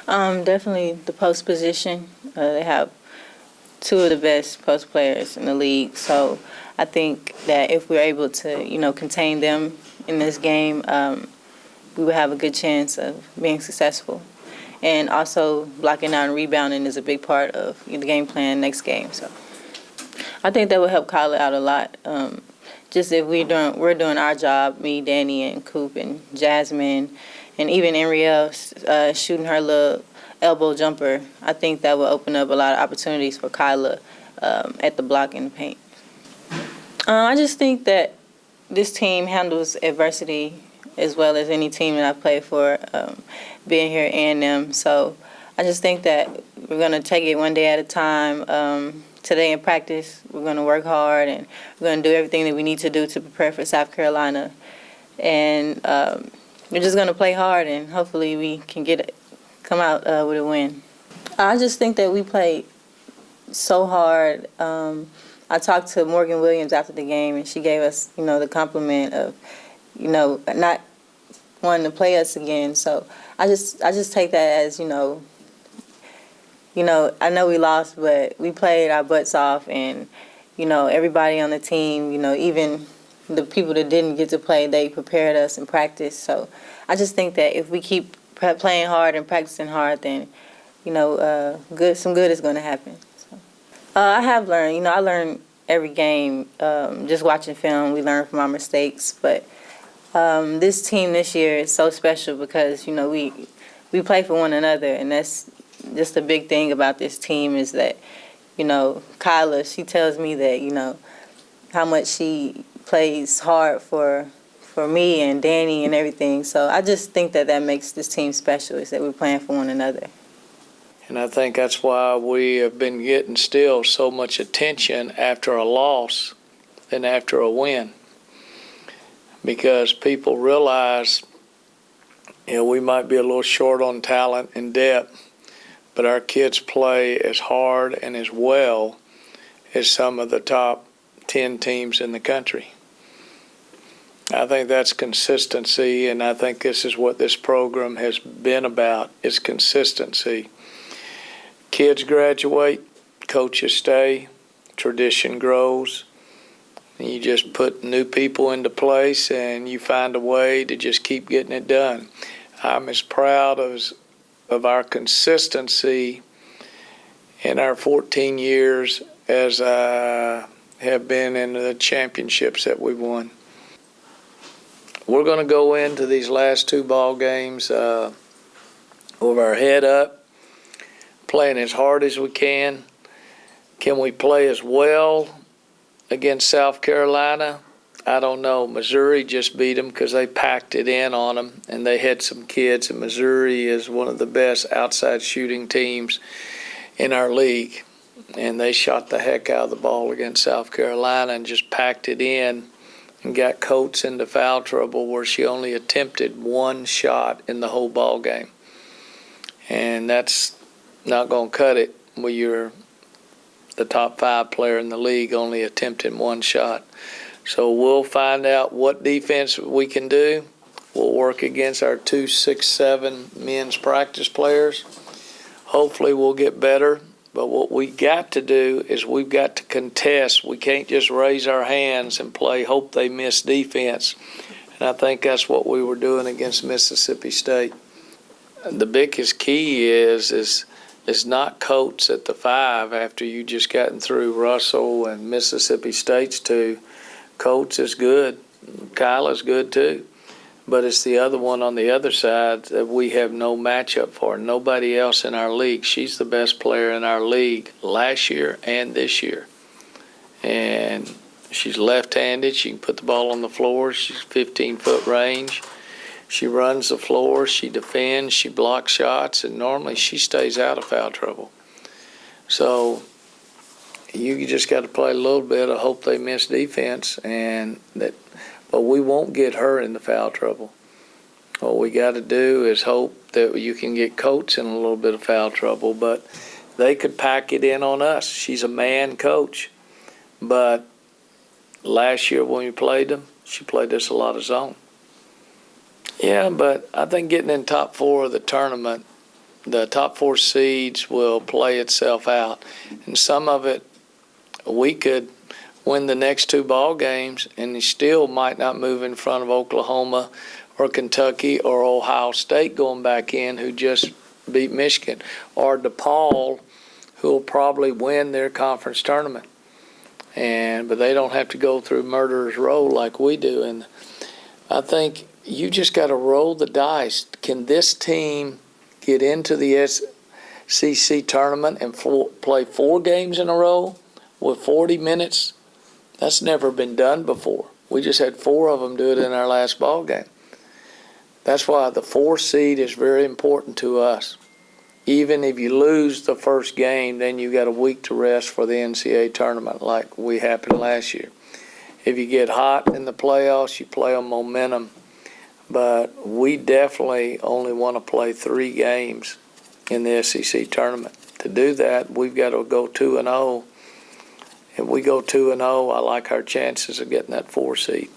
Definitely the post position. They have two of the best post players in the league. So I think that if we're able to, contain them in this game, we would have a good chance of being successful. And also blocking out and rebounding is a big part of the game plan next game. So I think that would help Kyla out a lot. Just if we're doing our job, me, Danny, and Coop, and Jasmine, and even Ariel shooting her little elbow jumper, I think that will open up a lot of opportunities for Kyla at the block and the paint. I just think that this team handles adversity as well as any team that I play for, being here and them. So I just think that we're going to take it one day at a time. Today in practice, we're going to work hard and we're going to do everything that we need to do to prepare for South Carolina. And we're just going to play hard and hopefully we can come out with a win. I just think that we played so hard. I talked to Morgan Williams after the game, and she gave us, the compliment of, not wanting to play us again. So I just take that as, I know we lost, but we played our butts off, and, everybody on the team, even the people that didn't get to play, they prepared us in practice. So I just think that if we keep playing hard and practicing hard, then, some good is going to happen. So, I have learned, I learn every game, just watching film, we learn from our mistakes. But this team this year is so special because, we play for one another, and that's just a big thing about this team is that, Kyla, she tells me that, how much she plays hard for me and Danny and everything. So I just think that makes this team special is that we're playing for one another. And I think that's why we have been getting still so much attention after a loss than after a win. Because people realize, we might be a little short on talent and depth, but our kids play as hard and as well as some of the top 10 teams in the country. I think that's consistency, and I think this is what this program has been about, is consistency. Kids graduate, coaches stay, tradition grows. You just put new people into place, and you find a way to just keep getting it done. I'm as proud of our consistency in our 14 years as I have been in the championships that we've won. We're going to go into these last two ball games with our head up, playing as hard as we can. Can we play as well against South Carolina? I don't know. Missouri just beat them because they packed it in on them, and they had some kids, and Missouri is one of the best outside shooting teams in our league. And they shot the heck out of the ball against South Carolina and just packed it in and got Coates into foul trouble where she only attempted one shot in the whole ball game. And that's not going to cut it when you're the top 5 player in the league only attempting one shot. So we'll find out what defense we can do. We'll work against our 2, 6'7" men's practice players. Hopefully we'll get better. But what we got to do is we've got to contest. We can't just raise our hands and play hope they miss defense. And I think that's what we were doing against Mississippi State. The biggest key is not Coates at the 5 after you just gotten through Russell and Mississippi State's 2. Coates is good. Kyla's good too. But it's the other one on the other side that we have no matchup for. Nobody else in our league. She's the best player in our league last year and this year. And she's left-handed. She can put the ball on the floor. She's 15-foot range. She runs the floor. She defends. She blocks shots. And normally she stays out of foul trouble. So you just got to play a little bit of hope they miss defense, but we won't get her into foul trouble. What we got to do is hope that you can get Coates in a little bit of foul trouble, but they could pack it in on us. She's a man coach, but last year when we played them, she played us a lot of zone. Yeah, but I think getting in top 4 of the tournament the top 4 seeds will play itself out. And some of it, we could win the next 2 ball games and they still might not move in front of Oklahoma or Kentucky or Ohio State going back in, who just beat Michigan, or DePaul, who will probably win their conference tournament. But they don't have to go through murderer's row like we do. And I think you just got to roll the dice. Can this team get into the SEC tournament and play 4 games in a row with 40 minutes? That's never been done before. We just had 4 of them do it in our last ball game. That's why the 4 seed is very important to us. Even if you lose the first game, then you got a week to rest for the NCAA tournament like we happened last year. If you get hot in the playoffs, you play on momentum. But we definitely only want to play 3 games in the SEC tournament. To do that, we've got to go 2-0. If we go 2-0, I like our chances of getting that 4 seed.